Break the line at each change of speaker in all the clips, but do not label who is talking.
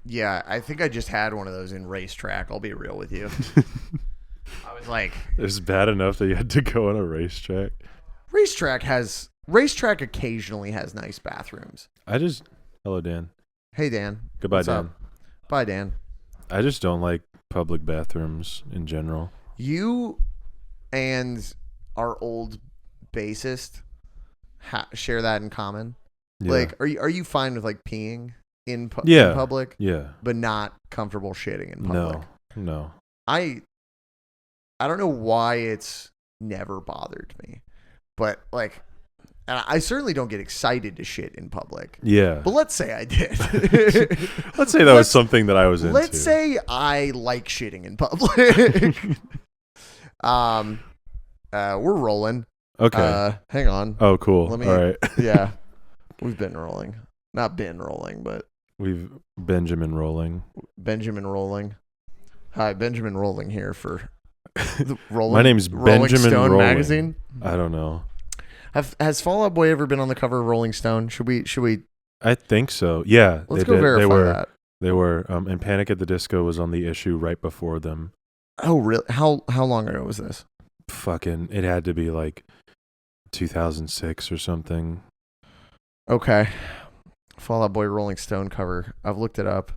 Yeah, I think I just had one of those in racetrack. I'll be real with you. I was like,
It's bad enough that you had to go on a racetrack.
racetrack occasionally has nice bathrooms.
Hello, Dan.
Hey Dan,
Goodbye,
what's
Dan.
up? Bye Dan.
I just don't like public bathrooms in general.
You and our old bassist share that in common.
Yeah.
Like, are you fine with like peeing in
Yeah.
public,
Yeah.
but not comfortable shitting in public?
No.
I don't know why it's never bothered me, but like, and I certainly don't get excited to shit in public.
Yeah.
But let's say I did.
Let's say that was something that I was into.
Let's say I like shitting in public. We're rolling.
Okay.
Hang on.
Oh, cool. All right.
Yeah, we've been rolling. Not been rolling, but
We've Benjamin rolling.
Benjamin rolling. Hi, Benjamin rolling here for the Rolling.
My name's
Rolling
Benjamin
Stone
Rolling.
magazine.
I don't know.
Has Fall Out Boy ever been on the cover of Rolling Stone? Should we?
I think so. Yeah.
Let's go verify that.
They were. And Panic at the Disco was on the issue right before them.
Oh, really? How long ago was this?
Fucking, it had to be like 2006 or something.
Okay. Fall Out Boy Rolling Stone cover. I've looked it up.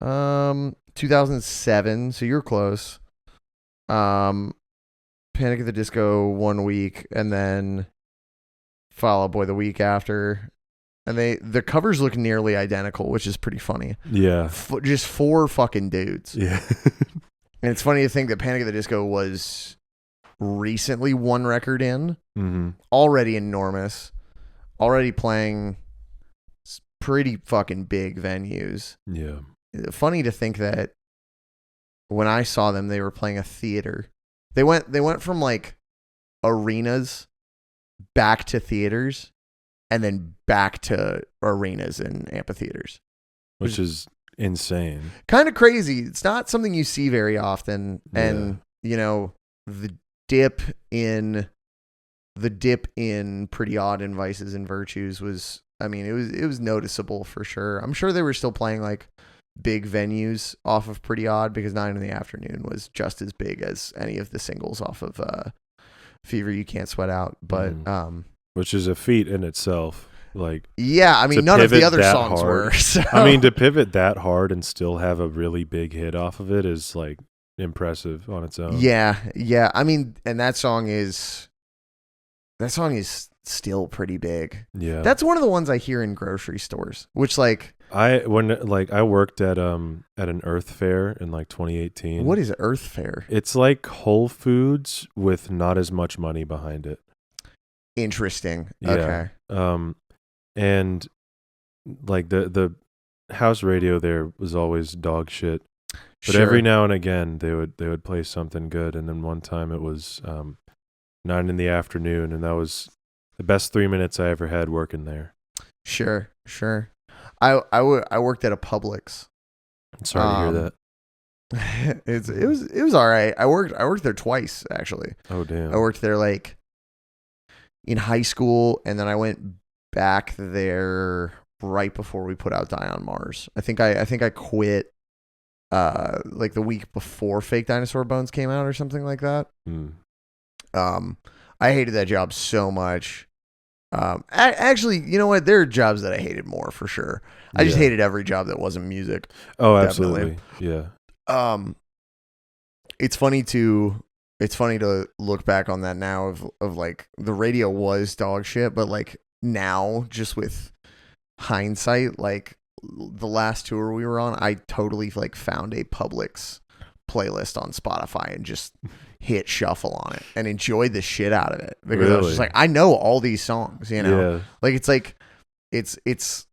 2007. So you're close. Panic at the Disco 1 week, and then Fall Out Boy the week after. And the covers look nearly identical, which is pretty funny.
Yeah.
Just four fucking dudes.
Yeah.
And it's funny to think that Panic at the Disco was recently one record in, already enormous, already playing pretty fucking big venues.
Yeah.
Funny to think that when I saw them, they were playing a theater. They went from like arenas back to theaters, and then back to arenas and amphitheaters,
Which is insane.
kind of crazy. It's not something you see very often. And the dip in Pretty Odd and Vices and Virtues was, I mean, it was noticeable for sure. I'm sure they were still playing like big venues off of Pretty Odd, because 9 in the Afternoon was just as big as any of the singles off of Fever You Can't Sweat Out. But
which is a feat in itself. Like,
yeah, I mean, none of the other songs were. So.
I mean, to pivot that hard and still have a really big hit off of it is like impressive on its own.
Yeah. I mean, and that song is still pretty big.
Yeah.
That's one of the ones I hear in grocery stores, which like
I worked at an Earth Fair in like 2018.
What is Earth Fair?
It's like Whole Foods with not as much money behind it.
Interesting.
Yeah.
Okay.
And like the house radio there was always dog shit. But
Sure.
every now and again they would play something good, and then one time it was 9 in the Afternoon, and that was the best 3 minutes I ever had working there.
Sure. I worked at a Publix.
I'm sorry to hear that.
It was all right. I worked there twice actually.
Oh damn.
I worked there like in high school, and then I went back there right before we put out Die on Mars. I think I quit like the week before Fake Dinosaur Bones came out or something like that. I hated that job so much. Actually, you know what? There are jobs that I hated more for sure. I just hated every job that wasn't music.
Oh, absolutely. Yeah.
It's funny to look back on that now of like the radio was dog shit, but like now just with hindsight, like the last tour we were on, I totally like found a Publix playlist on Spotify and just hit shuffle on it and enjoyed the shit out of it, because I was just like, I know all these songs, like it's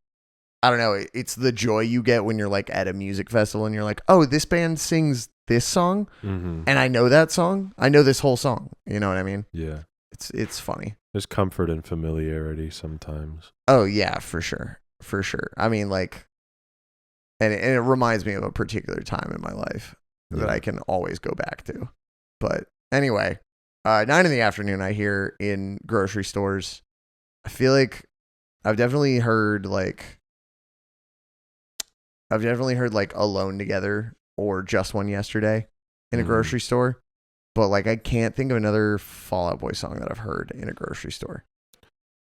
I don't know, it's the joy you get when you're like at a music festival and you're like, oh, this band sings this song, and I know that song, I know this whole song, you know what I mean?
Yeah.
It's funny.
There's comfort in familiarity sometimes.
Oh yeah, for sure. I mean, like, and it reminds me of a particular time in my life that I can always go back to. But anyway, 9 in the Afternoon I hear in grocery stores. I feel like I've definitely heard like I've definitely heard like Alone Together or Just One Yesterday in a grocery store. But like I can't think of another Fall Out Boy song that I've heard in a grocery store.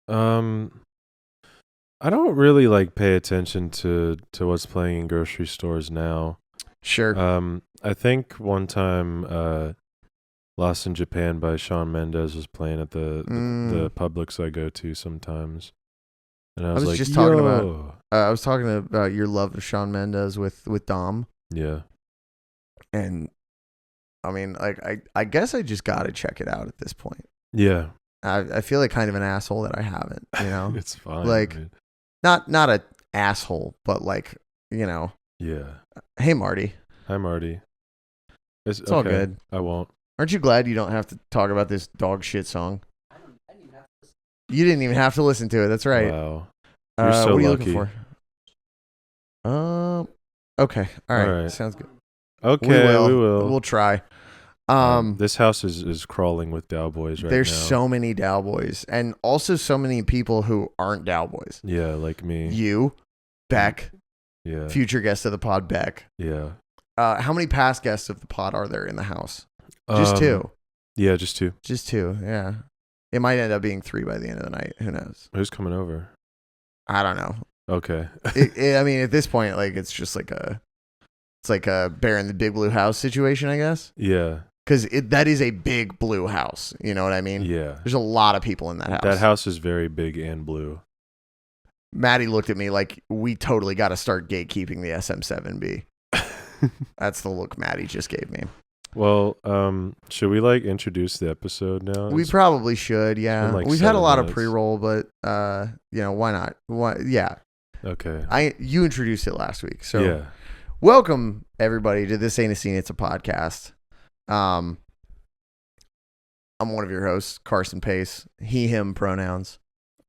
I don't really like pay attention to what's playing in grocery stores now.
Sure.
I think one time Lost in Japan by Shawn Mendes was playing at the Publix I go to sometimes. And I was like,
just talking about I was talking about your love of Shawn Mendes with Dom.
Yeah.
And I mean, like I guess I just got to check it out at this point.
Yeah.
I feel like kind of an asshole that I haven't, you know.
It's fine.
Like
man.
not an asshole, but like, you know.
Yeah.
Hey Marty.
Hi Marty. It's
okay. All good.
I won't.
Aren't you glad you don't have to talk about this dog shit song? You didn't even have to listen to it. That's right.
Wow. You're so
what are you
lucky.
looking for? Okay. All right. Sounds good.
Okay, we will.
We'll try.
This house is crawling with Dow Boys right now.
There's so many Dow Boys, and also so many people who aren't Dow Boys.
Yeah, like me.
You, Beck.
Yeah.
Future guest of the pod, Beck.
Yeah.
How many past guests of the pod are there in the house? Just two.
Yeah, just two.
Just two. Yeah. It might end up being three by the end of the night. Who knows?
Who's coming over?
I don't know.
Okay.
I mean, at this point, like it's just like a Bear in the Big Blue House situation, I guess.
Yeah.
Because that is a big blue house. You know what I mean?
Yeah.
There's a lot of people in that house.
That house is very big and blue.
Maddie looked at me like we totally got to start gatekeeping the SM7B. That's the look Maddie just gave me.
Well, should we like introduce the episode now?
We probably should, yeah.
Like
We've had a lot
minutes.
of pre-roll, but you know, why not? Yeah.
Okay.
You introduced it last week, so
yeah.
Welcome everybody to This Ain't a Scene, It's a Podcast. I'm one of your hosts, Carson Pace. He, him pronouns.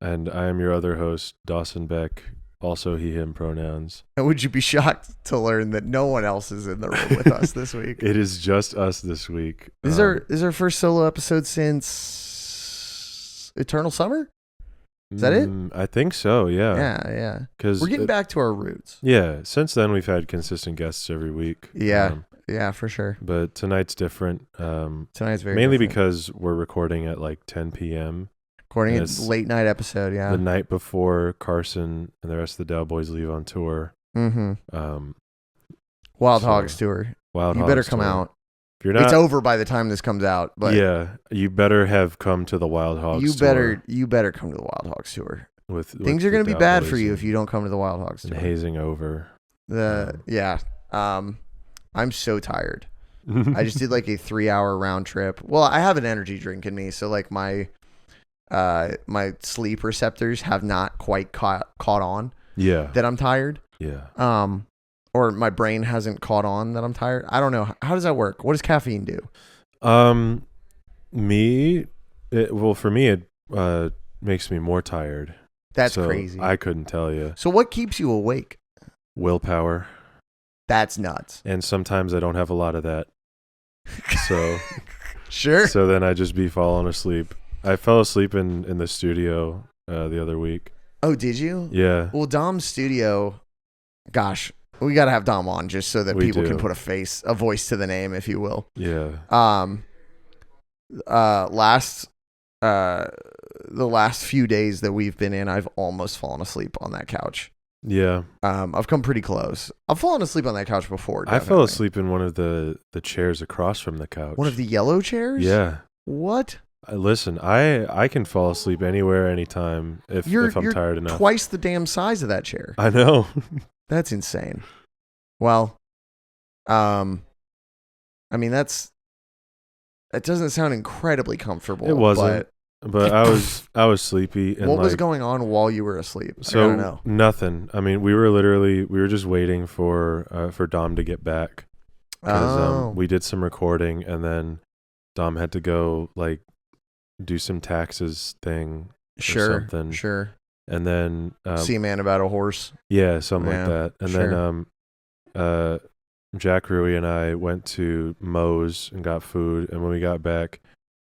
And I am your other host, Dawson Beck. Also he, him pronouns.
And would you be shocked to learn that no one else is in the room with us this week?
It is just us this week.
This is our first solo episode since Eternal Summer? Is that it?
I think so, yeah.
Yeah.
'Cause
we're getting back to our roots.
Yeah. Since then, we've had consistent guests every week.
Yeah. Yeah, for sure.
But tonight's different.
Tonight's very
mainly
different.
because we're recording at like 10 p.m.
Recording a late night episode, yeah.
The night before Carson and the rest of the Dow Boys leave on tour.
Mm-hmm. Wild Hogs tour. You better come out.
If you're not,
it's over by the time this comes out. But
yeah, you better have come to the Wild Hogs tour.
You better come to the Wild Hogs tour. Things
are
going to be bad for you if you don't come to the Wild Hogs tour.
And hazing over.
Yeah. I'm so tired. I just did like a 3-hour round trip. Well, I have an energy drink in me, so like my sleep receptors have not quite caught on.
Yeah.
That I'm tired.
Yeah.
Or my brain hasn't caught on that I'm tired. I don't know. How does that work? What does caffeine do?
For me, it makes me more tired.
That's crazy.
I couldn't tell you.
So what keeps you awake?
Willpower.
That's nuts.
And sometimes I don't have a lot of that. So
sure.
So then I just be falling asleep. I fell asleep in the studio the other week.
Oh, did you?
Yeah.
Well, Dom's studio, gosh, we got to have Dom on just so that people can put a voice to the name, if you will.
Yeah.
The last few days that we've been in, I've almost fallen asleep on that couch.
Yeah.
I've come pretty close. I've fallen asleep on that couch before. Definitely.
I fell asleep in one of the chairs across from the couch.
One of the yellow chairs?
Yeah.
What?
Listen, I can fall asleep anywhere, anytime if I'm tired enough.
Twice the damn size of that chair.
I know.
That's insane. Well, I mean that doesn't sound incredibly comfortable.
It wasn't. But I was sleepy. And
what was going on while you were asleep?
So
I don't know.
Nothing. I mean, we were just waiting for Dom to get back because we did some recording, and then Dom had to go like do some taxes thing. Or something.
Sure.
And then
see a man about a horse.
Yeah, something like that. And then Jack Rui and I went to Moe's and got food, and when we got back,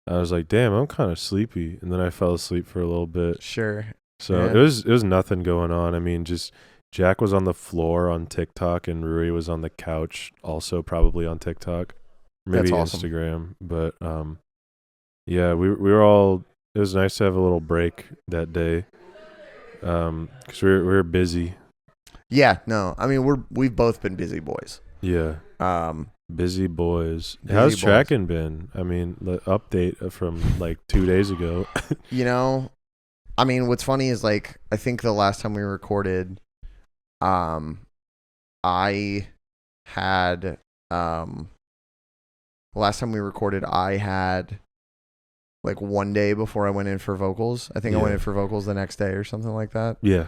I was like, damn, I'm kind of sleepy. And then I fell asleep for a little bit.
Sure.
So it was nothing going on. I mean, just Jack was on the floor on TikTok, and Rui was on the couch, also probably on TikTok, maybe
That's awesome.
Instagram. But yeah, we were all. It was nice to have a little break that day, because we were busy.
Yeah, no, I mean we've both been busy boys.
Yeah, busy boys.
Busy
How's
boys.
tracking been? I mean, the update from like 2 days ago.
You know, I mean, what's funny is like I think the last time we recorded, I had last time we recorded, I had like one day before I went in for vocals. I think I went in for vocals the next day or something like that.
Yeah.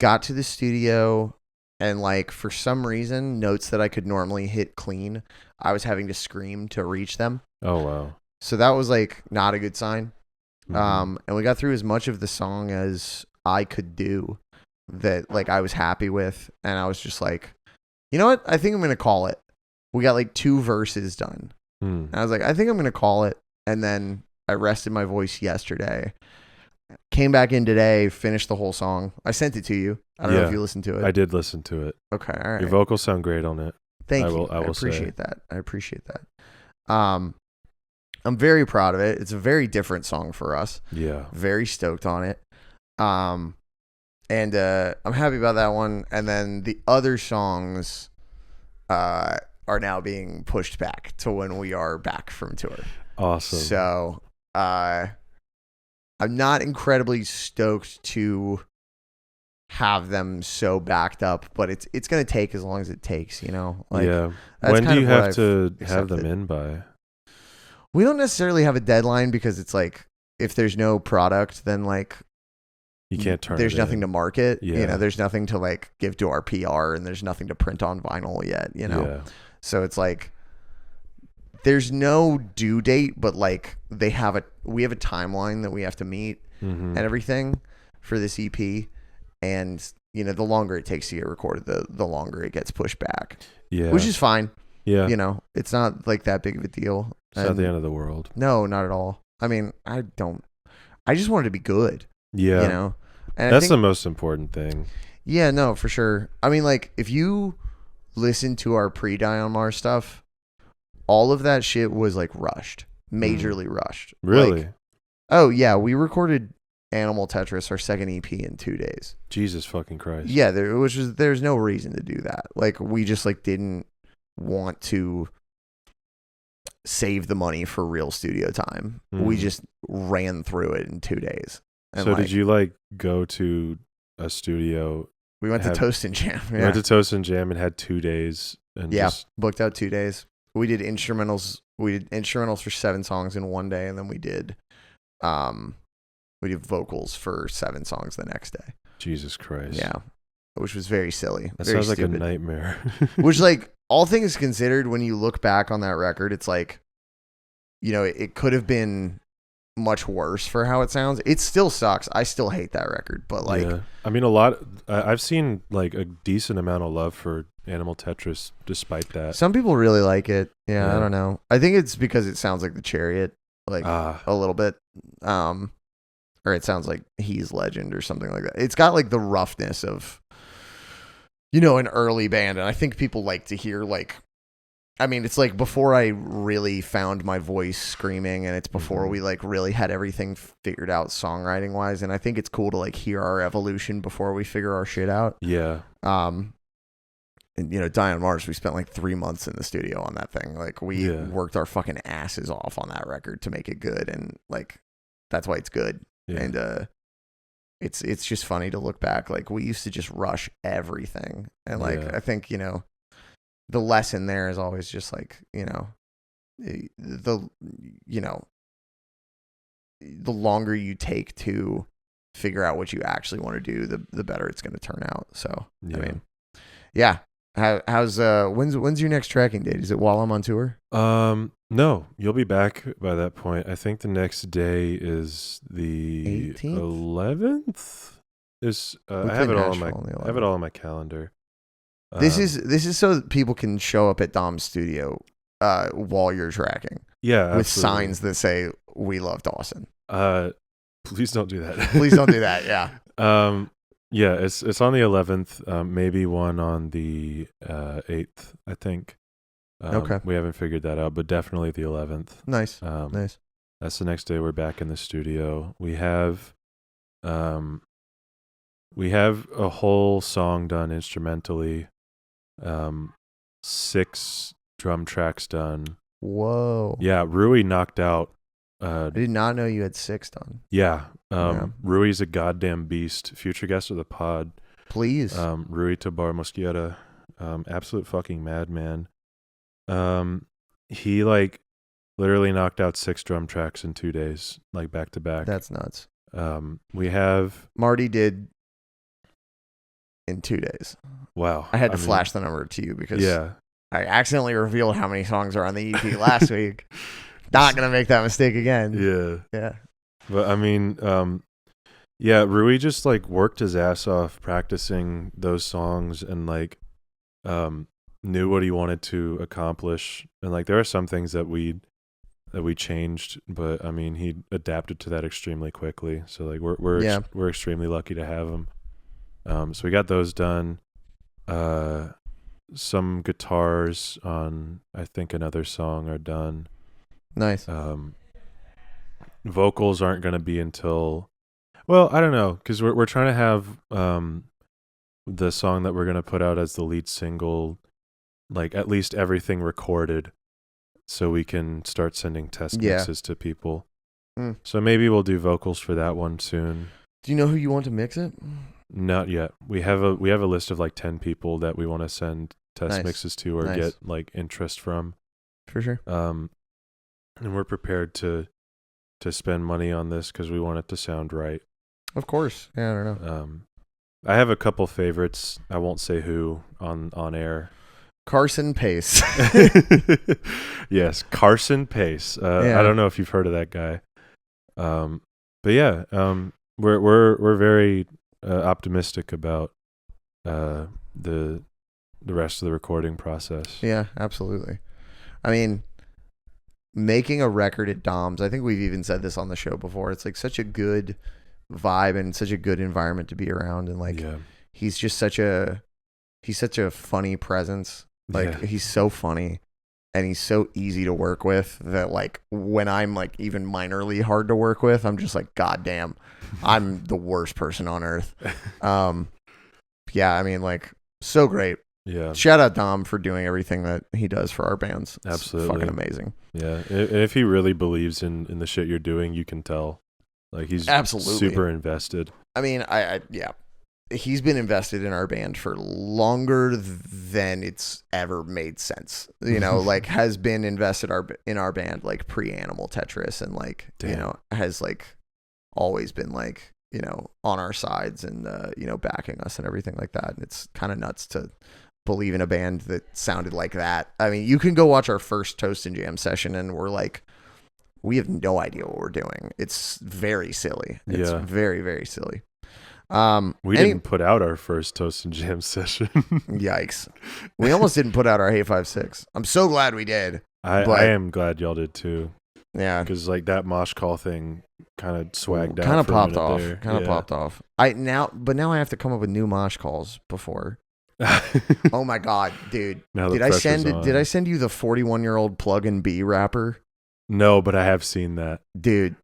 Got to the studio and like for some reason, notes that I could normally hit clean, I was having to scream to reach them.
Oh wow.
So that was like not a good sign.
Mm-hmm.
And we got through as much of the song as I could do that like I was happy with, and I was just like, you know what? I think I'm gonna call it. We got like 2 verses done. And I was like, I think I'm gonna call it. And then I rested my voice yesterday. Came back in today, finished the whole song. I sent it to you. I don't know if you listened to it.
I did listen to it.
Okay, all right.
Your vocals sound great on it.
Thank you. I appreciate that. I appreciate that. I'm very proud of it. It's a very different song for us.
Yeah.
Very stoked on it. And I'm happy about that one. And then the other songs are now being pushed back to when we are back from tour.
Awesome.
So I'm not incredibly stoked to have them so backed up, but it's going to take as long as it takes, you know? Like,
yeah. When do you have to have them in by?
We don't necessarily have a deadline because it's like if there's no product, then like
you can't turn.
There's nothing to market.
Yeah.
You know, there's nothing to like give to our PR, and there's nothing to print on vinyl yet. You know,
Yeah.
So it's like there's no due date, but like we have a timeline that we have to meet and everything for this EP, and you know, the longer it takes to get recorded, the longer it gets pushed back.
Yeah,
which is fine.
Yeah,
you know, it's not like that big of a deal.
It's not the end of the world.
No, not at all. I mean, I just want it to be good.
Yeah,
you know, and
that's the most important thing.
Yeah, no, for sure. I mean, like if you listen to our pre-Die on Mars stuff, all of that shit was like rushed, majorly rushed.
Really?
Like, oh yeah, we recorded Animal Tetris, our second EP, in 2 days.
Jesus fucking Christ.
Yeah, there's no reason to do that. Like we just like didn't want to save the money for real studio time. We just ran through it in 2 days. And
so did you like go to a studio?
We went to Toast and Jam.
We went to Toast and Jam and had 2 days. And
booked out 2 days. We did instrumentals. We did instrumentals for 7 songs in 1 day, and then we did vocals for 7 songs the next day.
Jesus Christ.
Yeah, which was very silly.
That
very
sounds
stupid.
like a nightmare.
Which, like, all things considered, when you look back on that record, it's like, you know, it could have been much worse for how it sounds. It still sucks. I still hate that record, but like,
yeah. I mean, I've seen like a decent amount of love for Animal Tetris despite that.
Some people really like it. Yeah, I don't know. I think it's because it sounds like the Chariot, like a little bit. Or it sounds like He's Legend or something like that. It's got like the roughness of, you know, an early band. And I think people like to hear like, I mean, it's like before I really found my voice screaming, and it's before we like really had everything figured out songwriting wise. And I think it's cool to like hear our evolution before we figure our shit out.
Yeah.
And you know, Die on Mars, we spent like 3 months in the studio on that thing. Like we worked our fucking asses off on that record to make it good. And like, that's why it's good. Yeah. And, it's just funny to look back. Like we used to just rush everything. And like, I think, you know, the lesson there is always just like, you know, the longer you take to figure out what you actually want to do, the better it's going to turn out. So, I mean, yeah. How's when's your next tracking date? Is it while I'm on tour?
No, you'll be back by that point. I think the next day is the 11th. I have it all on my calendar.
This is so that people can show up at Dom's studio while you're tracking.
Yeah,
with signs that say "We love Dawson."
Please don't do that.
Please don't do that. Yeah.
Yeah, it's on the 11th. Maybe one on the 8th, I think.
Okay.
We haven't figured that out, but definitely the 11th.
Nice. Nice.
That's the next day we're back in the studio. We have a whole song done instrumentally. 6 drum tracks done.
Whoa.
Yeah, Rui knocked out.
I did not know you had 6 done.
Yeah. Rui's a goddamn beast. Future guest of the pod.
Please.
Rui Tabar Mosquiera. Absolute fucking madman. He like literally knocked out 6 drum tracks in 2 days, like back to back.
That's nuts.
We have
Marty did in 2 days.
Wow.
I had to flash the number to you because
yeah.
I accidentally revealed how many songs are on the EP last week. Not gonna make that mistake again.
Yeah.
Yeah.
But I mean, yeah, Rui just like worked his ass off practicing those songs and like knew what he wanted to accomplish. And like there are some things that we changed, but I mean he adapted to that extremely quickly. So like we're extremely lucky to have him. So we got those done. Some guitars on I think another song are done.
Nice.
Vocals aren't going to be until, well, I don't know, because we're trying to have the song that we're going to put out as the lead single, like at least everything recorded, so we can start sending test mixes to people. So maybe we'll do vocals for that one soon.
Do you know who you want to mix it?
Not yet. We have a list of like 10 people that we want to send test mixes to or get like interest from.
For sure.
And we're prepared to spend money on this because we want it to sound right.
Of course. Yeah, I don't know.
I have a couple favorites. I won't say who on air.
Carson Pace.
Yes, Carson Pace. I don't know if you've heard of that guy. But yeah, we're very optimistic about the rest of the recording process.
Yeah, absolutely. I mean, making a record at Dom's, I think we've even said this on the show before. It's like such a good vibe and such a good environment to be around. And like, he's just such a funny presence. Like he's so funny and he's so easy to work with that like when I'm like even minorly hard to work with, I'm just like, God damn, I'm the worst person on earth. Yeah, I mean like so great.
Yeah.
Shout out Dom for doing everything that he does for our bands. It's
absolutely
fucking amazing.
Yeah. And if he really believes in the shit you're doing, you can tell. Like he's absolutely super invested.
I mean, I he's been invested in our band for longer than it's ever made sense. You know, like has been invested in our band like pre-Animal Tetris and like, you know, has like always been like, you know, on our sides and, you know, backing us and everything like that. And it's kind of nuts to believe in a band that sounded like that. I mean, you can go watch our first Toast and Jam session and we're like, we have no idea what we're doing. It's very silly. It's very, very silly.
We didn't put out our first Toast and Jam session.
Yikes. We almost didn't put out our Hey 5-6. I'm so glad we did.
I am glad y'all did too.
Yeah.
Because like that mosh call thing kind of swagged out.
Kind of popped off. Popped off. But now I have to come up with new mosh calls before. Oh my God, dude. Did I send you the 41-year-old Plug and B rapper?
No, but I have seen that.
Dude.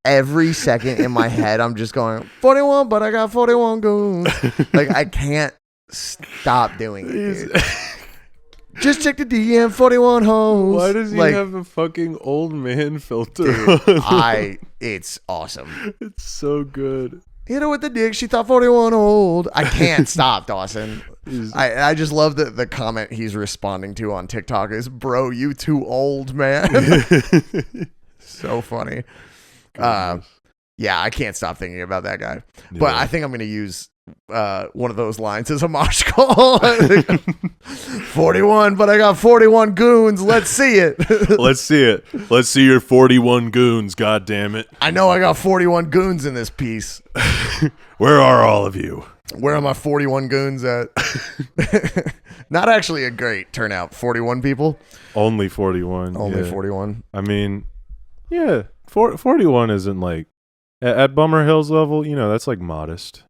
Every second in my head I'm just going 41, but I got 41 goons. Like I can't stop doing it, dude. Just check the DM 41 hoes.
Why does he have a fucking old man filter?
Dude, it's awesome.
It's so good.
Hit her with the dick. She thought 41 old. I can't stop, Dawson. I just love the comment he's responding to on TikTok is, bro, you too old, man. So funny. Yeah, I can't stop thinking about that guy. But I think I'm going to use one of those lines as a mosh call. 41, but I got 41 goons. Let's see it.
Let's see it. Let's see your 41 goons. God damn it.
I know I got 41 goons in this piece.
Where are all of you?
Where are my 41 goons at? Not actually a great turnout. 41 people.
Only 41.
Only 41.
I mean, yeah, 41 isn't like At Bummer Hills level, that's like modest.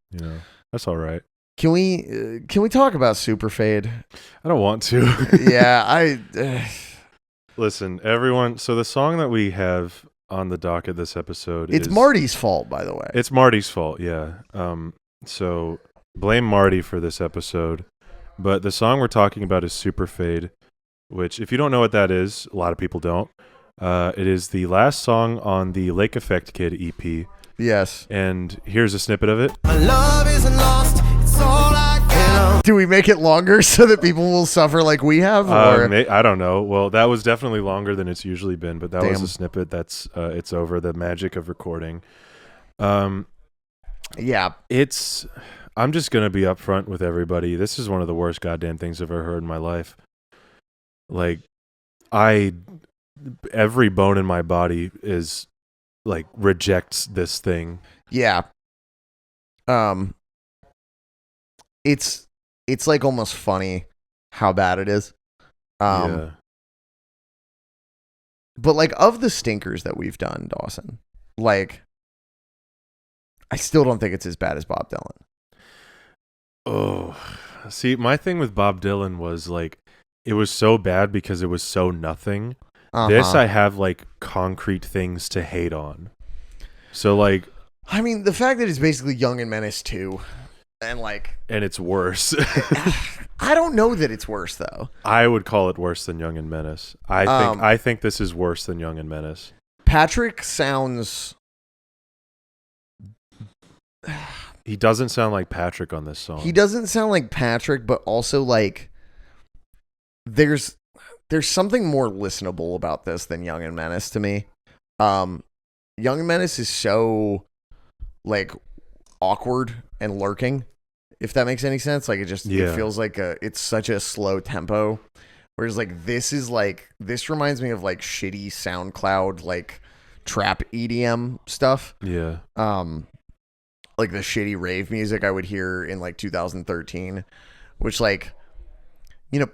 That's all right.
Can we talk about Super Fade?
I don't want to.
Yeah,
Listen, everyone. So the song that we have on the docket this episode
it's Marty's fault, by the way.
It's Marty's fault, yeah. So blame Marty for this episode. But the song we're talking about is Super Fade, which, if you don't know what that is, a lot of people don't. It is the last song on the Lake Effect Kid EP.
Yes.
And here's a snippet of it.
My love isn't lost, it's all I can.
Do we make it longer so that people will suffer like we have? Or?
I don't know. Well, that was definitely longer than it's usually been, but that was a snippet. That's it's over. The magic of recording.
Yeah.
I'm just gonna be upfront with everybody. This is one of the worst goddamn things I've ever heard in my life. Like, every bone in my body is like rejects this thing.
Yeah. It's like almost funny how bad it is.
Yeah.
But like, of the stinkers that we've done, Dawson, like, I still don't think it's as bad as Bob Dylan.
Oh, see, my thing with Bob Dylan was like, it was so bad because it was so nothing. This I have like concrete things to hate on. So like,
I mean, the fact that it's basically Young and Menace too, and
it's worse.
I don't know that it's worse though.
I would call it worse than Young and Menace. I think this is worse than Young and Menace.
Patrick sounds.
He doesn't sound like Patrick on this song.
He doesn't sound like Patrick, but also like there's something more listenable about this than Young and Menace to me. Young and Menace is so like awkward and lurking, if that makes any sense. Like, it feels like it's such a slow tempo. Whereas like this reminds me of like shitty SoundCloud like trap EDM stuff.
Yeah.
Like the shitty rave music I would hear in like 2013, which like,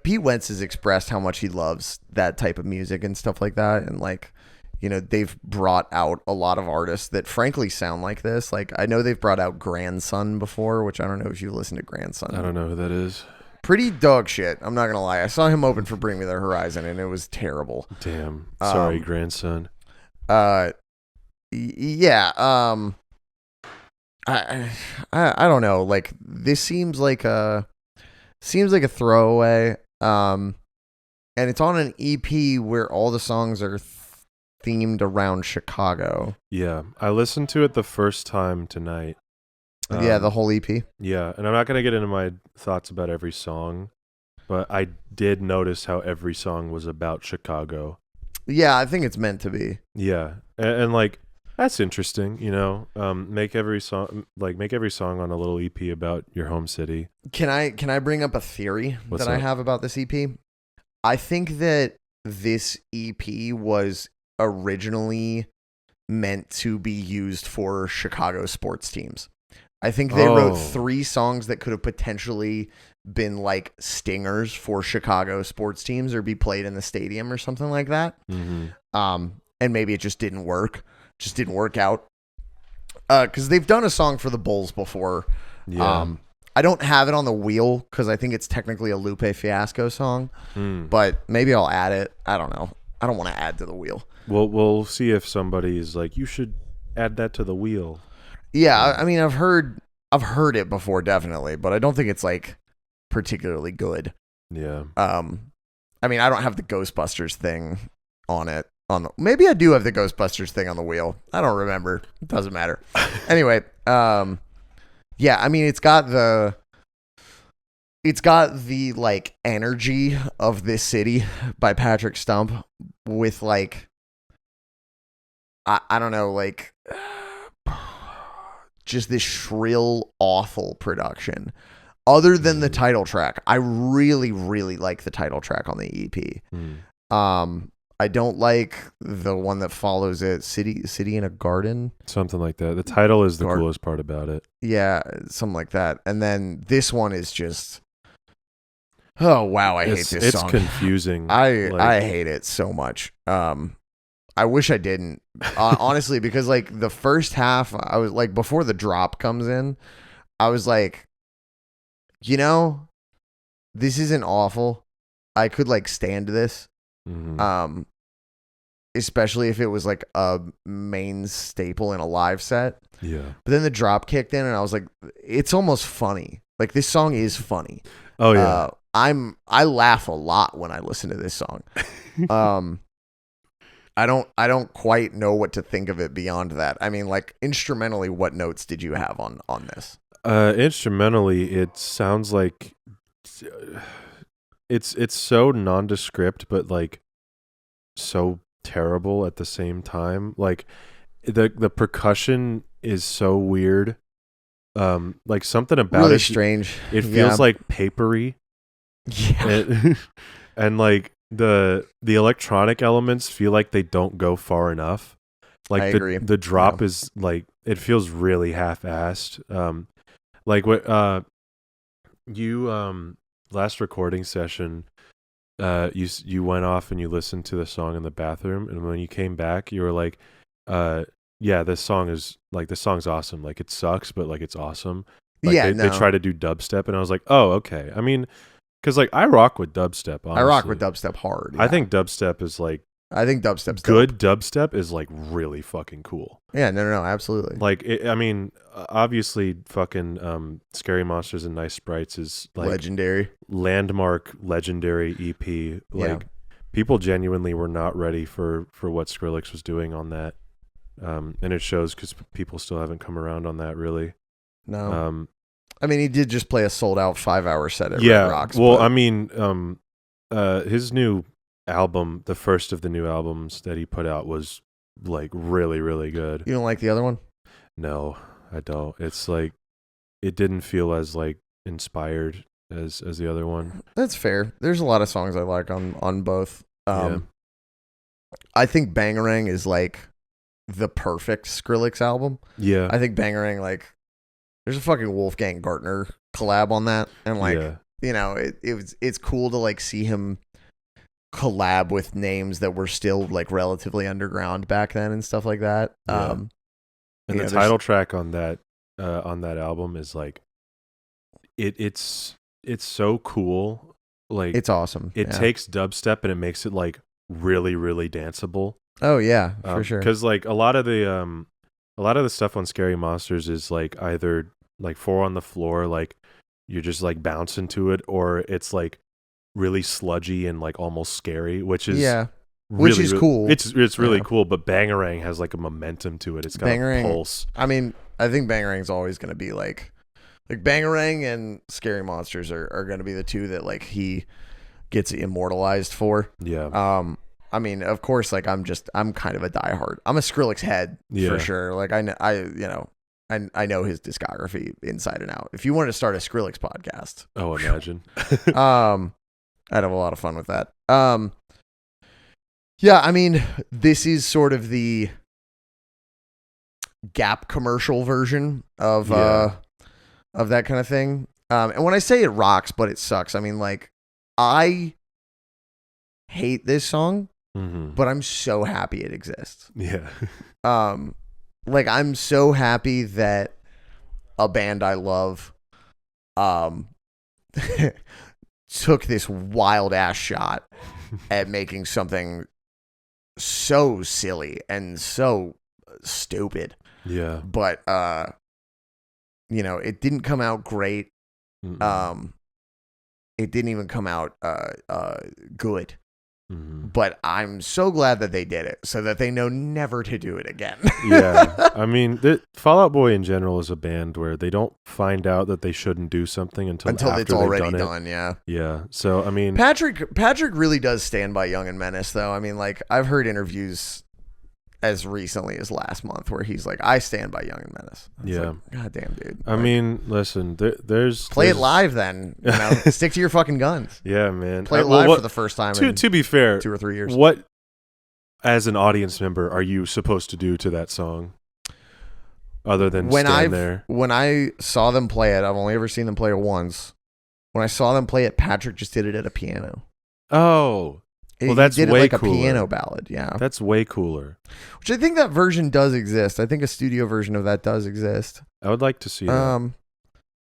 Pete Wentz has expressed how much he loves that type of music and stuff like that. And like, they've brought out a lot of artists that frankly sound like this. Like, I know they've brought out Grandson before, which I don't know if you listen to Grandson.
I don't know who that is.
Pretty dog shit. I'm not going to lie. I saw him open for Bring Me the Horizon and it was terrible.
Damn. Sorry, Grandson.
Yeah. I don't know. Like, this seems like a throwaway. And it's on an EP where all the songs are themed around Chicago.
Yeah, I listened to it the first time tonight.
Yeah, the whole EP.
Yeah, and I'm not gonna get into my thoughts about every song, but I did notice how every song was about Chicago.
Yeah, I think it's meant to be.
Yeah, and like, that's interesting, make every song on a little EP about your home city.
Can I bring up a theory
What's
that
up?
I have about this EP? I think that this EP was originally meant to be used for Chicago sports teams. I think they wrote 3 songs that could have potentially been like stingers for Chicago sports teams or be played in the stadium or something like that.
Mm-hmm.
And maybe it just didn't work. Just didn't work out. Because they've done a song for the Bulls before.
Yeah.
I don't have it on the wheel because I think it's technically a Lupe Fiasco song. But maybe I'll add it. I don't know. I don't want to add to the wheel.
We'll see if somebody is like, you should add that to the wheel.
Yeah, I mean, I've heard it before, definitely, but I don't think it's like particularly good.
Yeah.
I mean, I don't have the Ghostbusters thing on it. Maybe I do have the Ghostbusters thing on the wheel. I don't remember. It doesn't matter. Anyway, yeah, I mean, it's got the like energy of This City by Patrick Stump with like, I don't know, like just this shrill, awful production. Other than the title track, I really, really like the title track on the EP. I don't like the one that follows it, City in a Garden.
Something like that. The title is the coolest part about it.
Yeah, something like that. And then this one is just, oh wow, I hate this song.
It's confusing.
I hate it so much. I wish I didn't, honestly, because like the first half, I was like, before the drop comes in, I was like, you know, this isn't awful. I could like stand this.
Mm-hmm.
Especially if it was like a main staple in a live set.
Yeah.
But then the drop kicked in and I was like, it's almost funny. Like this song is funny.
Oh yeah.
I laugh a lot when I listen to this song. I don't quite know what to think of it beyond that. I mean, like instrumentally, what notes did you have on this?
Instrumentally, it sounds like it's so nondescript, but like so terrible at the same time. Like the percussion is so weird. Like something about
really
it
strange.
It feels like papery.
Yeah.
And like the electronic elements feel like they don't go far enough. Like
I agree.
The drop is like, it feels really half-assed. Like what you last recording session, you went off and you listened to the song in the bathroom, and when you came back you were like, yeah, this song's awesome. Like it sucks, but like it's awesome. Like they try to do dubstep, and I was like, oh, okay. I mean, because like I rock with dubstep. Honestly.
I rock with dubstep hard. Yeah.
I think dubstep is like,
I think dubstep's
good.
dope.
Dubstep is like really fucking cool.
Yeah, no, absolutely.
Like I mean, obviously, fucking Scary Monsters and Nice Sprites is like
legendary,
landmark, legendary EP. Like people genuinely were not ready for what Skrillex was doing on that, and it shows because people still haven't come around on that really.
No. I mean, he did just play a sold-out 5-hour set at
Red
Rocks.
Well, I mean, his new album, the first of the new albums that he put out, was like really, really good.
You don't like the other one?
No, I don't. It's like it didn't feel as like inspired as the other one.
That's fair. There's a lot of songs I like on both.
Yeah.
I think Bangarang is like the perfect Skrillex album.
Yeah.
I think Bangarang, like, there's a fucking Wolfgang Gartner collab on that, and like, you know, it's cool to like see him collab with names that were still like relatively underground back then and stuff like that.
Yeah. And the title track on that album is like, it's so cool. Like
it's awesome.
It takes dubstep and it makes it like really, really danceable.
Oh yeah, for sure.
Because like a lot of the stuff on Scary Monsters is like either like 4 on the floor, like you're just like bouncing to it, or it's like really sludgy and like almost scary, which is really
cool.
It's really cool, but Bangarang has like a momentum to it. It's got a pulse.
I mean, I think Bangarang's always going to be like Bangarang and Scary Monsters are going to be the two that like he gets immortalized for.
Yeah.
I mean, of course, like I'm kind of a diehard. I'm a Skrillex head for sure. Like I know his discography inside and out. If you wanted to start a Skrillex podcast,
oh, imagine.
I'd have a lot of fun with that. Yeah, I mean, this is sort of the Gap commercial version of that kind of thing. And when I say it rocks, but it sucks, I mean, like, I hate this song, but I'm so happy it exists.
Yeah.
Like, I'm so happy that a band I love took this wild ass shot at making something so silly and so stupid.
Yeah.
But you know, it didn't come out great. It didn't even come out good. But I'm so glad that they did it, so that they know never to do it again.
Yeah. I mean, Fall Out Boy in general is a band where they don't find out that they shouldn't do something until after
it's already
done
done. Yeah.
Yeah. So, I mean,
Patrick really does stand by Young and Menace, though. I mean, like, I've heard interviews as recently as last month where he's like, I stand by Young and Menace. Like, God damn, dude.
I mean, listen, there's
it live then. You know? Stick to your fucking guns.
Yeah, man.
Play it live for the first time
to be fair,
2 or 3 years.
What, as an audience member, are you supposed to do to that song? Other than stand there?
When I saw them play it, I've only ever seen them play it once. When I saw them play it, Patrick just did it at a piano.
Oh. Well, that's
he did
way
it like
cooler.
a piano ballad. Yeah,
That's way cooler.
which I think that version does exist. I think a studio version of that does exist.
I would like to see that.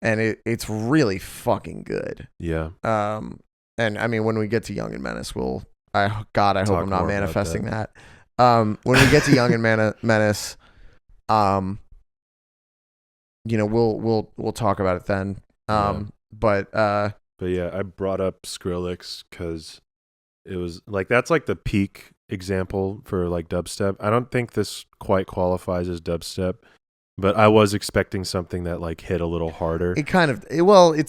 And it's really fucking good.
Yeah.
And I mean, when we get to Young and Menace, I hope
Talk
I'm not
more about
manifesting that. When we get to Young and Menace, we'll talk about it then. But
yeah, I brought up Skrillex because it was like that's like the peak example for like dubstep. I don't think this quite qualifies as dubstep, but I was expecting something that like hit a little harder.
it's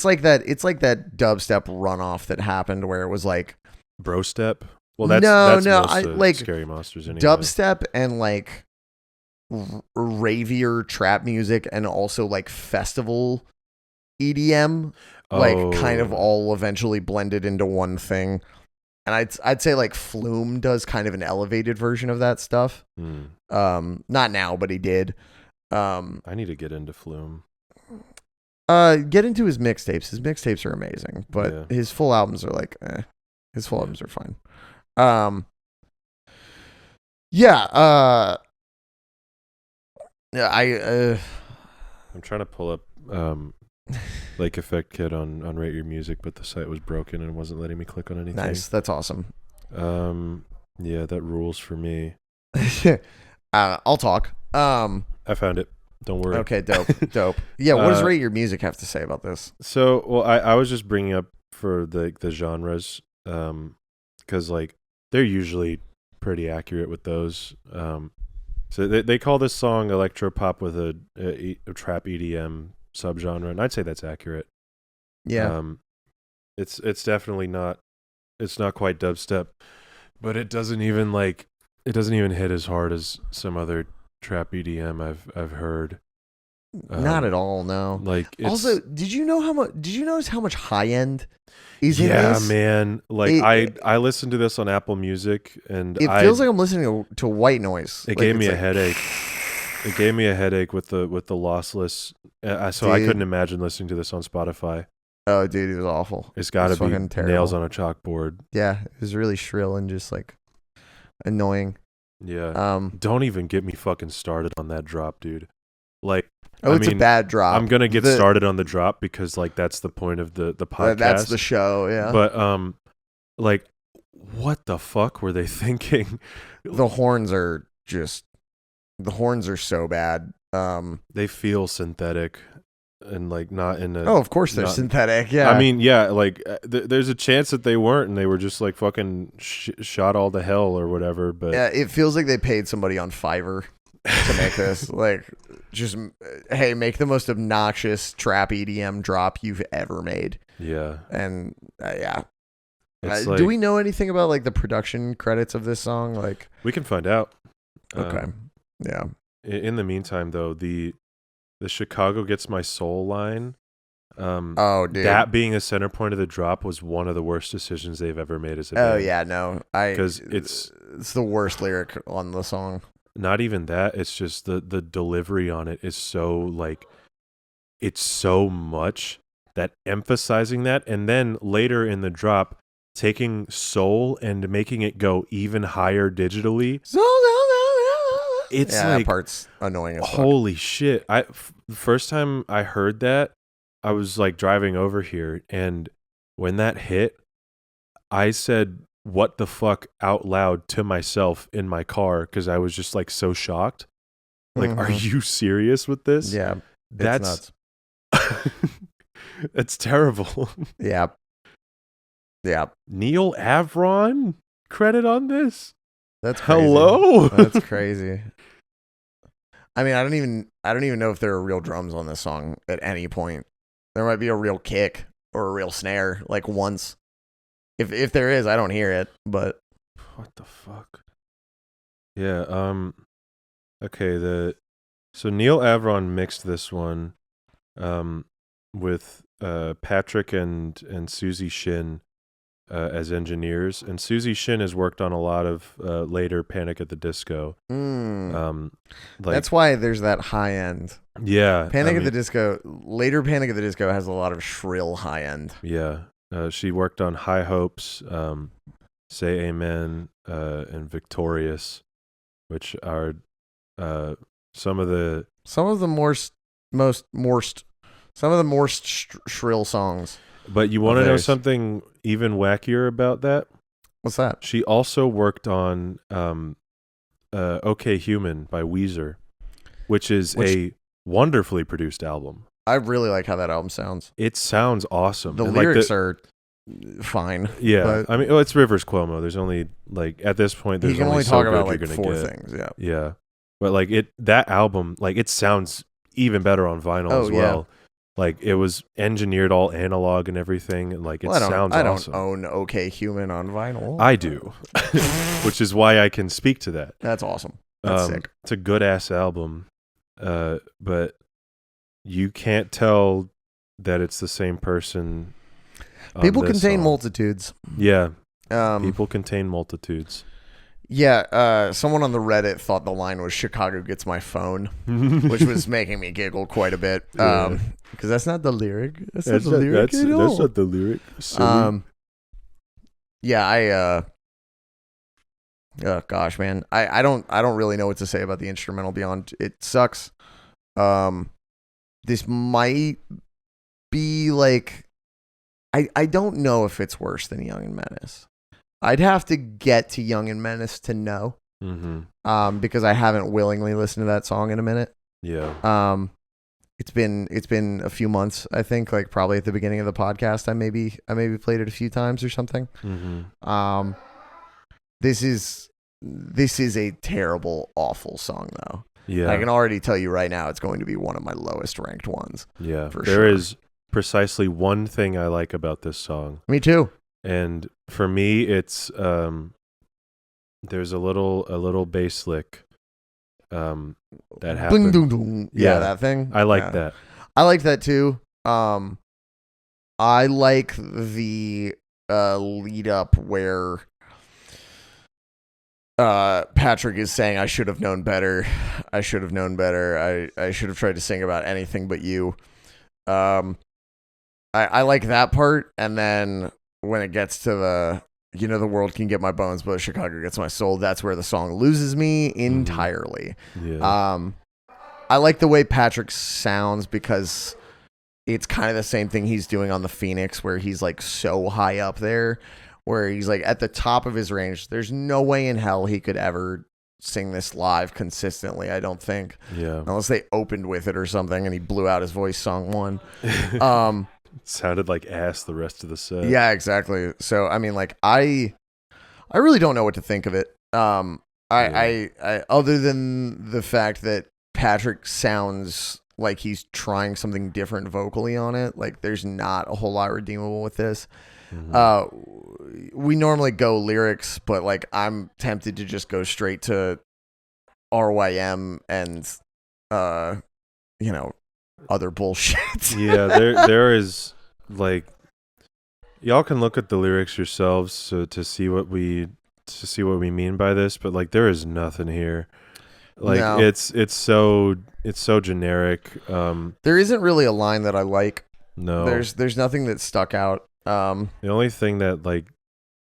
like that dubstep runoff that happened where it was like
Bro step. Well, that's most of
like
Scary Monsters anyway.
dubstep and like ravier trap music and also like festival EDM, like kind of all eventually blended into one thing. And I'd say like Flume does kind of an elevated version of that stuff. Not now, but he did.
I need to get into Flume.
Get into his mixtapes. His mixtapes are amazing, but his full albums are like, his full albums are fine. I'm
trying to pull up Lake Effect Kid on Rate Your Music, but the site was broken and wasn't letting me click on anything.
Nice, that's awesome.
Yeah, that rules for me.
I'll talk.
I found it. Don't worry.
Okay, dope. Yeah, what does Rate Your Music have to say about this?
So, well, I was just bringing up for the genres, because like they're usually pretty accurate with those. So they call this song electropop with a trap EDM subgenre, and I'd say that's accurate.
Yeah.
It's definitely not. It's not quite dubstep, but it doesn't even hit as hard as some other trap EDM I've heard.
Not at all, no.
Like
also, did you notice how much high end is in this?
Yeah, man. Like I listened to this on Apple Music, and
it feels like I'm listening to white noise.
It gave me a headache. It gave me a headache with the lossless. So I couldn't imagine listening to this on Spotify.
Oh, dude, it was awful.
It's got to be
terrible.
Nails on a chalkboard.
Yeah, it was really shrill and just like annoying.
Yeah. Don't even get me fucking started on that drop, dude. Like,
it's a bad drop.
I'm gonna get started on the drop because like that's the point of the podcast.
That's the show, yeah.
But like, what the fuck were they thinking?
The horns are so bad.
They feel synthetic. And like not in a.
Oh, of course they're synthetic. Yeah.
I mean, yeah. Like there's a chance that they weren't, and they were just like fucking shot all to hell or whatever. But
yeah, it feels like they paid somebody on Fiverr to make this. Like, just hey, make the most obnoxious trap EDM drop you've ever made.
Yeah.
And yeah.
Like,
do we know anything about like the production credits of this song? Like,
we can find out.
Okay. Yeah.
In the meantime, though, the Chicago Gets My Soul line,
dude,
that being a center point of the drop was one of the worst decisions they've ever made as a band.
Oh yeah, no,
because it's
the worst lyric on the song.
Not even that, it's just the delivery on it is so like, it's so much that emphasizing that, and then later in the drop, taking soul and making it go even higher digitally. It's
that part's annoying as fuck.
Holy shit. The first time I heard that, I was like driving over here, and when that hit, I said, "What the fuck?" out loud to myself in my car because I was just like so shocked. Like, are you serious with this?
Yeah.
That's nuts. That's terrible.
Yeah. Yeah.
Neil Avron credit on this?
That's crazy.
Hello?
That's crazy. I mean, I don't even know if there are real drums on this song at any point. There might be a real kick or a real snare, like once. If there is, I don't hear it, but
what the fuck? Yeah, okay, so Neil Avron mixed this one with Patrick and Susie Shin as engineers, and Susie Shin has worked on a lot of later Panic at the Disco.
That's why there's that high end.
Yeah,
Panic at the Disco has a lot of shrill high end.
Yeah, she worked on High Hopes, Say Amen, and Victorious, which are some of the
most shrill songs.
But you want to know something even wackier about that?
What's that?
She also worked on OK Human by Weezer, which is a wonderfully produced album.
I really like how that album sounds.
It sounds awesome.
The lyrics are fine.
Yeah. I mean, it's Rivers Cuomo. There's only, like, at this point, there's only so good you're going to get. You can only talk about, like, 4 things, yeah. Yeah. But, like, that album, like, it sounds even better on vinyl as well. Yeah. Like, it was engineered all analog and everything, and, like, sounds awesome.
I don't own OK Human on vinyl.
I do, which is why I can speak to that.
That's awesome. That's sick.
It's a good-ass album, but you can't tell that it's the same person.
People contain multitudes.
Yeah, people contain multitudes.
Yeah, someone on the Reddit thought the line was "Chicago gets my phone," which was making me giggle quite a bit. Because that's not the lyric. That's not the lyric at all.
That's not the lyric. Silly.
Yeah, oh gosh, man, I don't really know what to say about the instrumental beyond it sucks. This might be like, I don't know if it's worse than Young and Menace. I'd have to get to Young and Menace to know, because I haven't willingly listened to that song in a minute.
Yeah.
It's been a few months. I think, like, probably at the beginning of the podcast, I maybe played it a few times or something.
Mm-hmm.
This is a terrible, awful song, though.
Yeah.
I can already tell you right now, it's going to be one of my lowest ranked ones.
Yeah.
For
there is precisely one thing I like about this song.
Me too.
And for me, it's there's a little bass lick that happens.
Ding, ding, ding. Yeah, that thing.
I like that.
I like that too. I like the lead up where Patrick is saying, "I should have known better. I should have known better. I should have tried to sing about anything but you." I like that part, and then when it gets to the world can get my bones, but Chicago gets my soul, that's where the song loses me entirely.
Yeah.
I like the way Patrick sounds because it's kind of the same thing he's doing on the Phoenix, where he's like so high up there, where he's like at the top of his range. There's no way in hell he could ever sing this live consistently, I don't think.
Yeah.
Unless they opened with it or something and he blew out his voice song 1.
Sounded like ass the rest of the set.
Yeah, exactly. So I mean, like, I really don't know what to think of it. I other than the fact that Patrick sounds like he's trying something different vocally on it, like there's not a whole lot redeemable with this. We normally go lyrics, but like I'm tempted to just go straight to RYM and other bullshit.
Yeah, there is, like, y'all can look at the lyrics yourselves to see what we mean by this, but like there is nothing here. Like, no. It's so generic.
There isn't really a line that I like.
No.
There's nothing that stuck out.
The only thing that like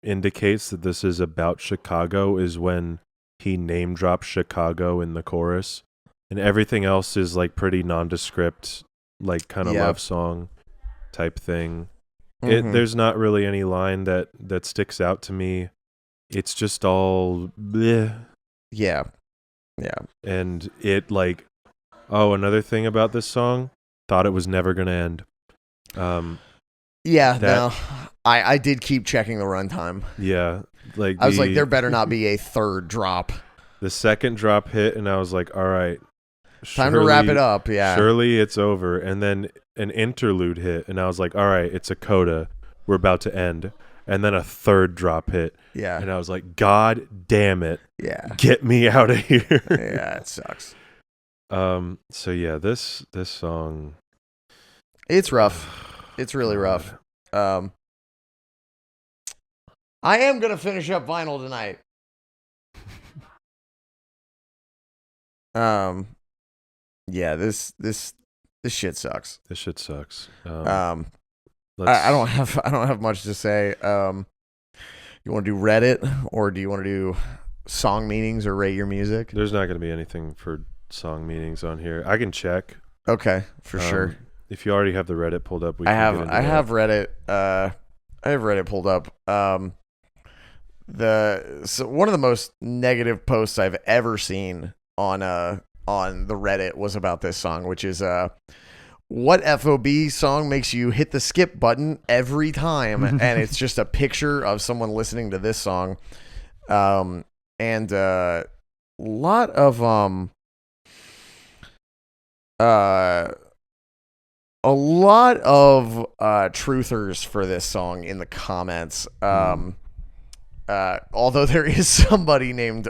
indicates that this is about Chicago is when he name drops Chicago in the chorus. And everything else is like pretty nondescript, like kind of love song type thing. There's not really any line that sticks out to me. It's just all bleh.
Yeah.
And it like, another thing about this song, thought it was never gonna end.
I did keep checking the runtime.
Yeah, like
I was like, there better not be a third drop.
The second drop hit, and I was like, all right.
Time to wrap it up, yeah.
Surely it's over. And then an interlude hit, and I was like, all right, it's a coda. We're about to end. And then a third drop hit.
Yeah.
And I was like, God damn it.
Yeah.
Get me out of here.
Yeah, it sucks.
So yeah, this song.
It's rough. It's really rough. I am gonna finish up vinyl tonight. Yeah, this shit sucks.
This shit sucks.
I don't have much to say. You want to do Reddit, or do you want to do song meanings or rate your music?
There's not going to be anything for song meanings on here. I can check.
Okay, for sure.
If you already have the Reddit pulled up,
I have Reddit. I have Reddit pulled up. One of the most negative posts I've ever seen on the Reddit was about this song, which is what FOB song makes you hit the skip button every time, and it's just a picture of someone listening to this song, and a lot of truthers for this song in the comments. Although there is somebody named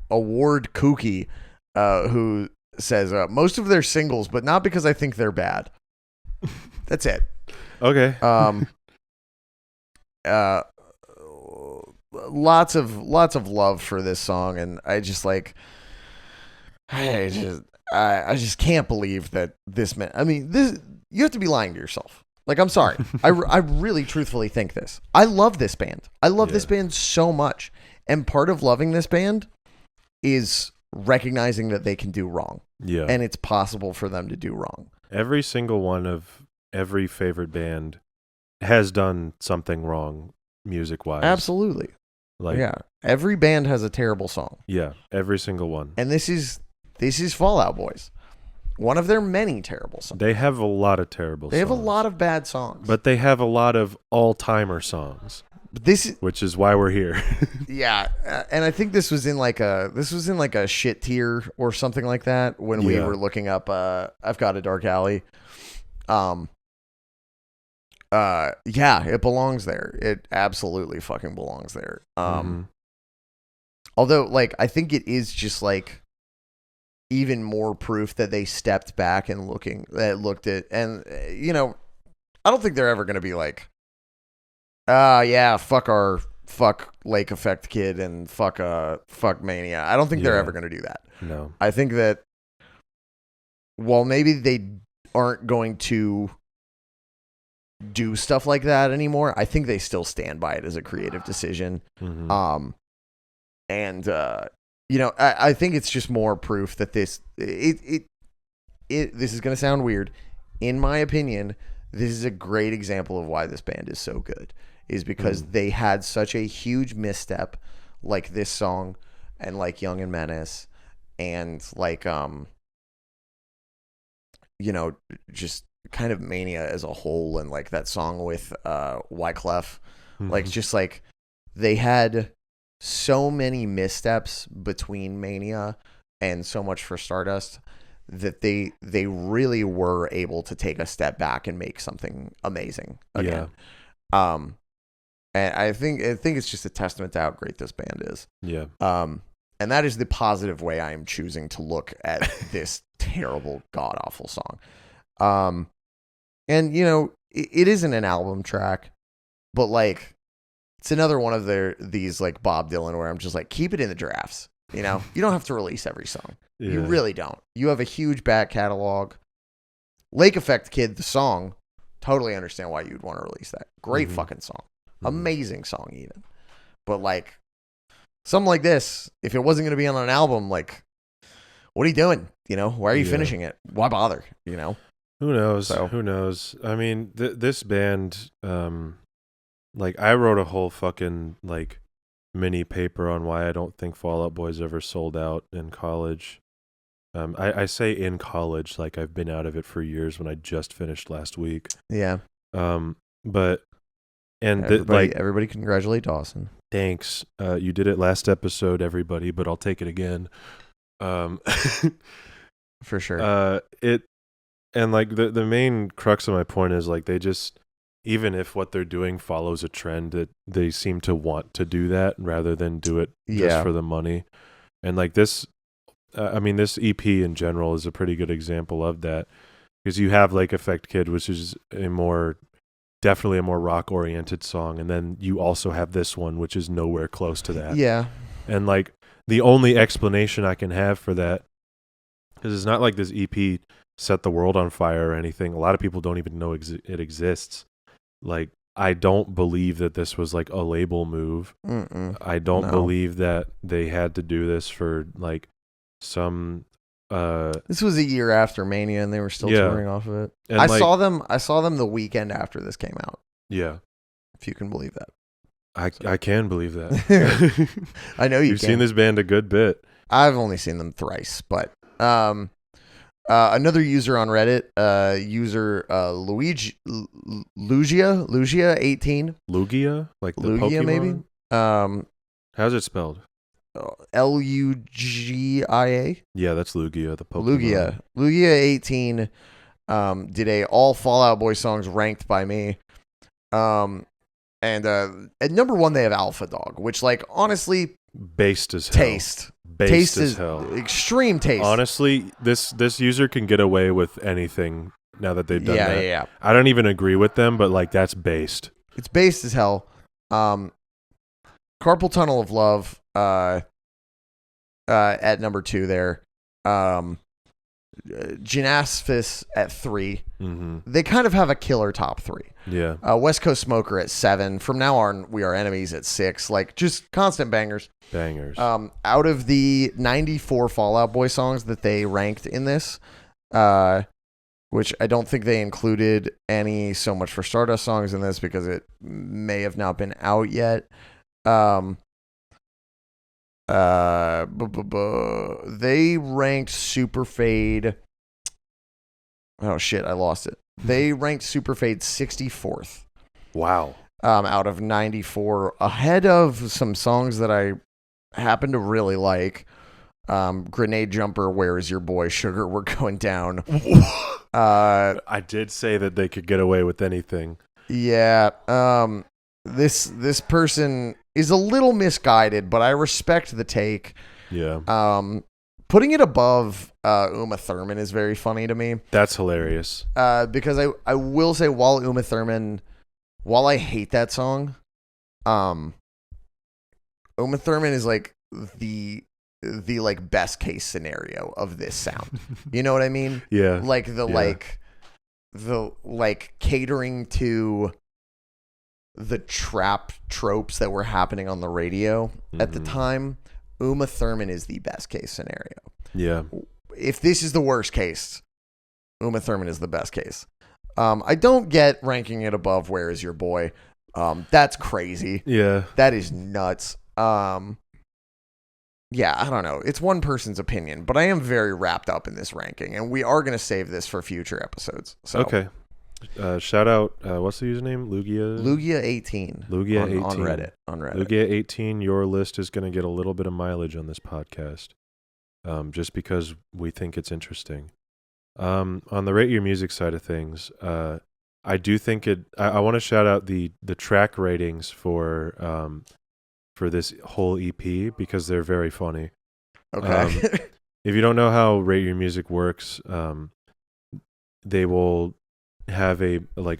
Award Kooky who says most of their singles, but not because I think they're bad. That's it.
Okay.
Lots of love for this song, and I just can't believe that this man. I mean, this, you have to be lying to yourself. Like, I'm sorry. I really truthfully think this. I love this band. I love this band so much. And part of loving this band is recognizing that they can do wrong.
Yeah.
And it's possible for them to do wrong.
Every single one of every favorite band has done something wrong music-wise.
Absolutely.
Like,
yeah. Every band has a terrible song.
Yeah, every single one.
And this is Fall Out Boys. One of their many terrible songs.
They have a lot of terrible songs.
They have a lot of bad songs.
But they have a lot of all-timer songs. Which is why we're here.
Yeah, and I think this was in like a shit tier or something like that when we were looking up I've Got a Dark Alley. It belongs there. It absolutely fucking belongs there. Although, like, I think it is just like even more proof that they stepped back and looked at, and I don't think they're ever going to be like, fuck Lake Effect Kid and fuck Mania. I don't think they're ever going to do that.
No.
I think that while maybe they aren't going to do stuff like that anymore, I think they still stand by it as a creative decision. I think it's just more proof that this is going to sound weird. In my opinion, this is a great example of why this band is so good, is because they had such a huge misstep like this song and like Young and Menace and like, just kind of Mania as a whole, and like that song with Wyclef. Like, just like they had so many missteps between Mania and So Much for Stardust that they really were able to take a step back and make something amazing again. And I think it's just a testament to how great this band is. Yeah. And that is the positive way I am choosing to look at this terrible, god awful song. And it isn't an album track, but like it's another one of these like Bob Dylan where I'm just like, keep it in the drafts. You don't have to release every song. Yeah. You really don't. You have a huge back catalog. Lake Effect Kid, the song, totally understand why you'd want to release that. Great fucking song. Amazing song even. But like something like this, if it wasn't going to be on an album, like what are you doing? Why are you finishing it? Why bother?
Who knows? Who knows? I mean, this band, like I wrote a whole fucking like mini paper on why I don't think Fall Out Boys ever sold out in college. I say in college, like I've been out of it for years when I just finished last week. Yeah.
Everybody congratulate Dawson.
Thanks. You did it last episode, everybody, but I'll take it again.
For sure.
And like the main crux of my point is like they just, even if what they're doing follows a trend, that they seem to want to do that rather than do it just for the money. And like this, this EP in general is a pretty good example of that, because you have Lake Effect Kid, which is definitely a more rock oriented song, and then you also have this one, which is nowhere close to that. Yeah. And like the only explanation I can have for that, because it's not like this EP set the world on fire or anything. A lot of people don't even know it exists. Like I don't believe that this was like a label move. I don't believe that they had to do this for like some.
This was a year after Mania, and they were still touring off of it.
And
I saw them the weekend after this came out.
Yeah,
if you can believe that.
I can believe that.
I know you've
seen this band a good bit.
I've only seen them thrice, but another user on Reddit, user Lugia 18.
Lugia, like the
Lugia,
Pokemon?
maybe.
How's it spelled?
Lugia.
Yeah, that's Lugia, the Pokemon.
Lugia 18 did a all Fall Out Boy songs ranked by me. And at number 1 they have Alpha Dog, which like honestly
based as hell.
Taste
as
is
hell.
Extreme taste.
Honestly, this user can get away with anything now that they've done that.
Yeah.
I don't even agree with them, but like that's based.
It's based as hell. Carpal Tunnel of Love at number 2 there. Gymnaspis at 3.
Mm-hmm.
They kind of have a killer top 3.
Yeah.
West Coast Smoker at 7. From now on, We Are Enemies at 6. Like just constant bangers. Out of the 94 Fall Out Boy songs that they ranked in this, which I don't think they included any So Much for Stardust songs in this because it may have not been out yet. They ranked Super Fade. Oh shit, I lost it. They ranked Super Fade 64th.
Wow.
Out of 94, ahead of some songs that I happen to really like. Grenade Jumper, Where Is Your Boy, Sugar, We're Going Down.
I did say that they could get away with anything.
Yeah. This person is a little misguided, but I respect the take.
Yeah.
Putting it above Uma Thurman is very funny to me.
That's hilarious.
Because I will say, while Uma Thurman, while I hate that song, Uma Thurman is like the like best case scenario of this sound. You know what I mean?
Yeah.
Like the catering to the trap tropes that were happening on the radio at the time. Uma Thurman is the best case scenario.
Yeah.
If this is the worst case, Uma Thurman is the best case. I don't get ranking it above Where Is Your Boy. That's crazy.
Yeah.
That is nuts. Yeah, I don't know. It's one person's opinion, but I am very wrapped up in this ranking, and we are going to save this for future episodes. So.
Okay. Shout out, what's the username?
Lugia 18.
Lugia 18.
On Reddit.
Lugia 18, your list is going to get a little bit of mileage on this podcast. Just because we think it's interesting. On the Rate Your Music side of things, I do think I want to shout out the track ratings for this whole EP because they're very funny.
Okay.
If you don't know how Rate Your Music works, they will have a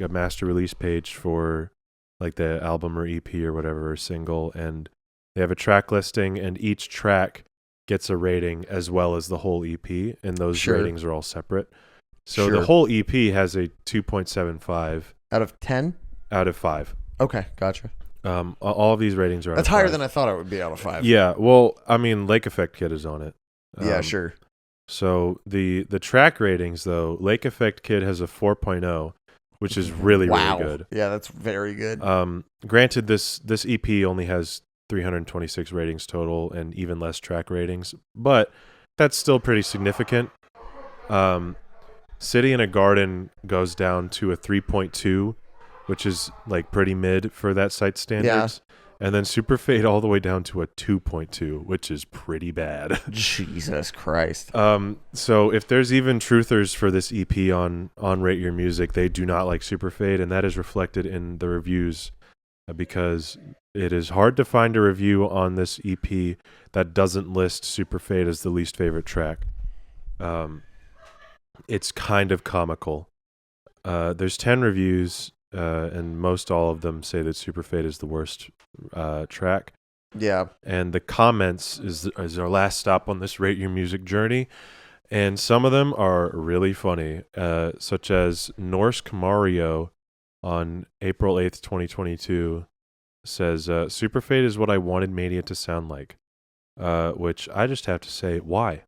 master release page for like the album or EP or whatever, or single, and they have a track listing, and each track gets a rating as well as the whole EP, and those ratings are all separate. So the whole EP has a 2.75
out of 10?
Out of 5.
Okay, gotcha.
All of these ratings are out
That's
of
higher
5.
than I thought it would be out of 5.
Yeah, well, I mean, Lake Effect Kid is on it.
Yeah, sure.
So the track ratings, though, Lake Effect Kid has a 4.0, which is really, really good.
Yeah, that's very good.
Granted, this EP only has 326 ratings total and even less track ratings, but that's still pretty significant. City in a Garden goes down to a 3.2, which is like pretty mid for that site standards. Yeah. And then Super Fade all the way down to a 2.2, which is pretty bad.
Jesus Christ.
So if there's even truthers for this EP on Rate Your Music, they do not like Super Fade, and that is reflected in the reviews because it is hard to find a review on this EP that doesn't list Super Fade as the least favorite track. It's kind of comical. There's 10 reviews, and most all of them say that Super Fade is the worst track.
Yeah.
And the comments is our last stop on this Rate Your Music journey. And some of them are really funny, such as Norse Mario on April 8th, 2022 says, Superfade is what I wanted Mania to sound like. Which I just have to say, why?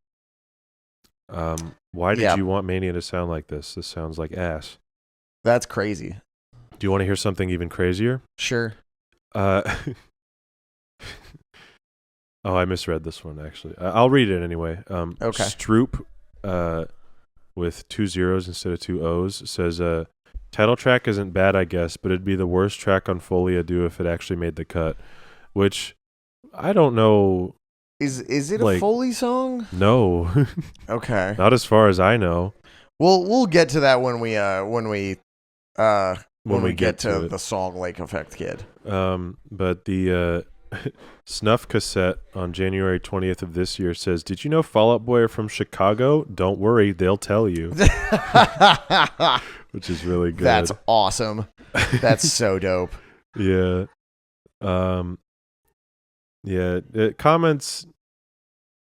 Why did you want Mania to sound like this? This sounds like ass.
That's crazy.
Do you want to hear something even crazier?
Sure.
Oh, I misread this one, actually. I'll read it anyway.
Okay.
Stroop, with 2 zeros instead of 2 O's, says, title track isn't bad, I guess, but it'd be the worst track on Folia Do if it actually made the cut. Which, I don't know.
Is it a Foley song?
No.
Okay.
Not as far as I know.
We'll get to that when we get to the song Lake Effect Kid.
But the Snuff cassette on January 20th of this year says, "Did you know Fall Out Boy are from Chicago? Don't worry, they'll tell you." Which is really good.
That's awesome. That's so dope.
Yeah. Comments.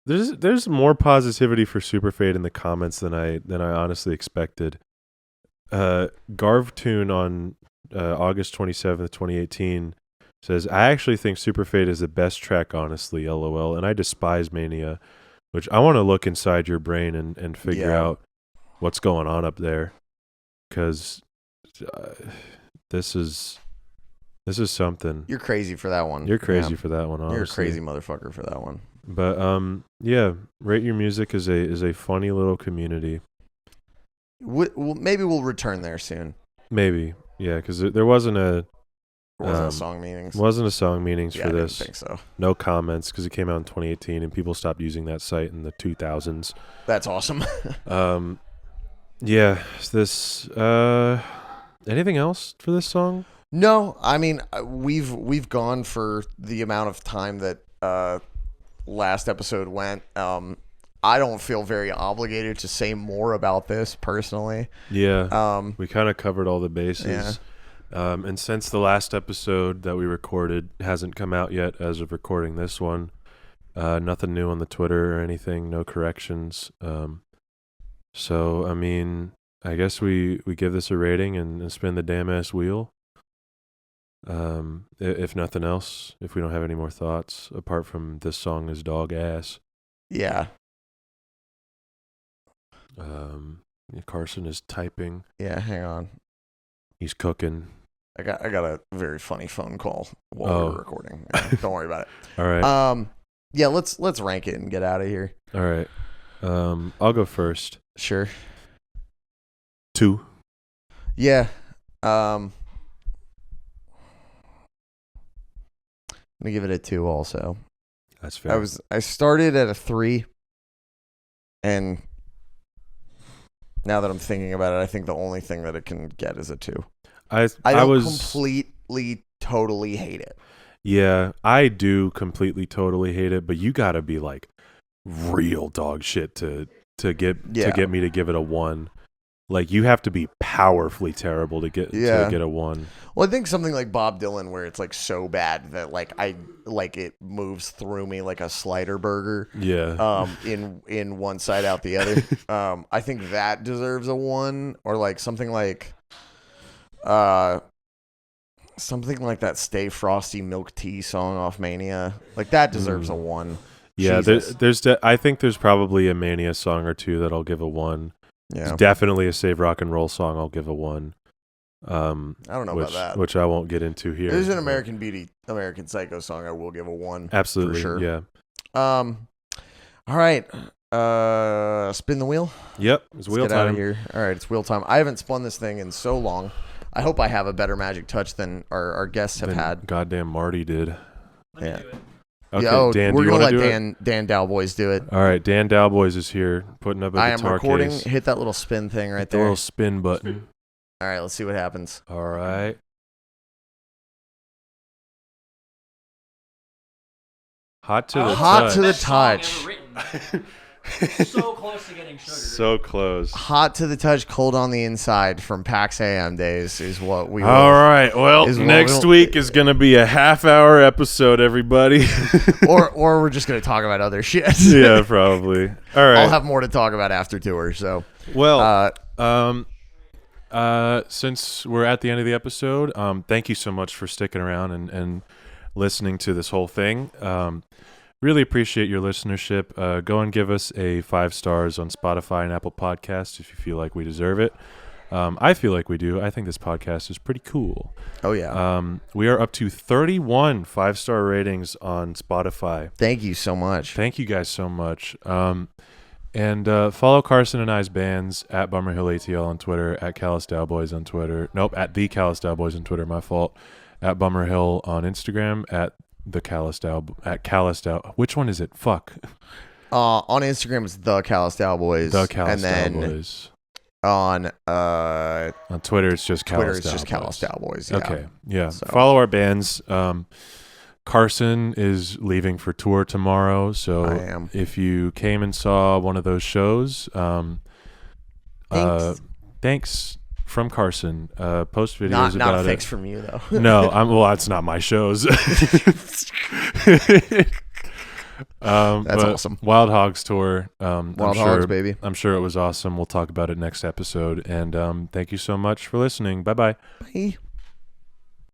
There's more positivity for Superfade in the comments than I honestly expected. Garvtoon on August 27th, 2018 says, I actually think Superfade is the best track, honestly, LOL, and I despise Mania, which I want to look inside your brain and figure out what's going on up there, because this is something.
You're crazy for that one.
You're crazy for that one, honestly.
You're a crazy motherfucker for that one.
But Rate Your Music is a funny little community.
Maybe we'll return there soon.
Maybe, yeah, because there wasn't a
song meanings.
Wasn't a song meanings for this.
I didn't think so.
No comments because it came out in 2018 and people stopped using that site in the 2000s.
That's awesome.
Yeah. This. Anything else for this song?
No, I mean we've gone for the amount of time that last episode went. I don't feel very obligated to say more about this personally.
Yeah. We kind of covered all the bases. Yeah. And since the last episode that we recorded hasn't come out yet as of recording this one, nothing new on the Twitter or anything, no corrections. So, I mean, I guess we give this a rating and spin the damn ass wheel. If nothing else, if we don't have any more thoughts, apart from this song is dog ass.
Yeah.
Carson is typing.
Yeah, hang on.
He's cooking.
I got a very funny phone call while we were recording. Don't worry about it.
All right.
Yeah, let's rank it and get out of here.
All right. I'll go first.
Sure.
2.
Yeah. I'm gonna give it a 2 also.
That's fair.
I started at a 3, and now that I'm thinking about it, I think the only thing that it can get is a 2. I don't completely, totally hate it.
Yeah, I do completely, totally hate it, but you gotta be like real dog shit to get me to give it a 1. Like, you have to be powerfully terrible to get a 1.
Well, I think something like Bob Dylan, where it's like so bad that it moves through me like a slider burger.
Yeah.
In one side out the other. I think that deserves a 1, or like something like that Stay Frosty Milk Tea song off Mania. Like, that deserves a 1.
Yeah, I think there's probably a Mania song or two that I'll give a 1.
Yeah.
It's definitely a Save Rock and Roll song I'll give a 1.
I don't know about that.
Which I won't get into here.
There's an American Beauty, American Psycho song I will give a 1.
Absolutely,
for sure.
Yeah.
All right. Spin the wheel?
Yep, it's wheel
time. Get out of here. All right, it's wheel time. I haven't spun this thing in so long. I hope I have a better magic touch than our guests have had.
Goddamn Marty did.
Yeah.
Okay, Dan,
we're going to let
Dan
Dowboys do it.
All right, Dan Dowboys is here, putting up a guitar case.
I am recording. Hit that little spin thing right there.
The little spin button.
All right, let's see what happens.
All right. Hot to the touch.
So close to getting sugar.
So close.
Hot to the touch, cold on the inside from PAX AM days is what we.
All right. Well, next week is going to be a half-hour episode, everybody.
or we're just going to talk about other shit.
Yeah, probably. All right.
I'll have more to talk about after tour. So.
Well, since we're at the end of the episode, thank you so much for sticking around and listening to this whole thing. Really appreciate your listenership. Go and give us a 5 stars on Spotify and Apple Podcasts if you feel like we deserve it. I feel like we do. I think this podcast is pretty cool.
Oh, yeah.
We are up to 31 5-star ratings on Spotify.
Thank you so much.
Thank you guys so much. And follow Carson and I's bands at Bummerhill ATL on Twitter, at Callous Dowboys on Twitter. Nope, at The Callous Dowboys on Twitter, my fault. At Bummerhill on Instagram, at The Callous Dow, at Callous Dow. Which one is it? Fuck.
On Instagram, it's The Callous Dowboys.
The Callous
and then
Dowboys.
On
Twitter, it's just Callous
Twitter, it's
Dowboys.
just Callous Dowboys. Yeah.
Okay, yeah.
So.
Follow our bands. Carson is leaving for tour tomorrow, so
I am.
If you came and saw one of those shows, thanks from Carson. Post videos
not
about
a thanks
it.
from you though.
No, that's not my shows.
That's awesome.
Wild Hogs tour.
Wild Hogs, baby.
I'm sure it was awesome. We'll talk about it next episode. And thank you so much for listening. Bye-bye.
Bye.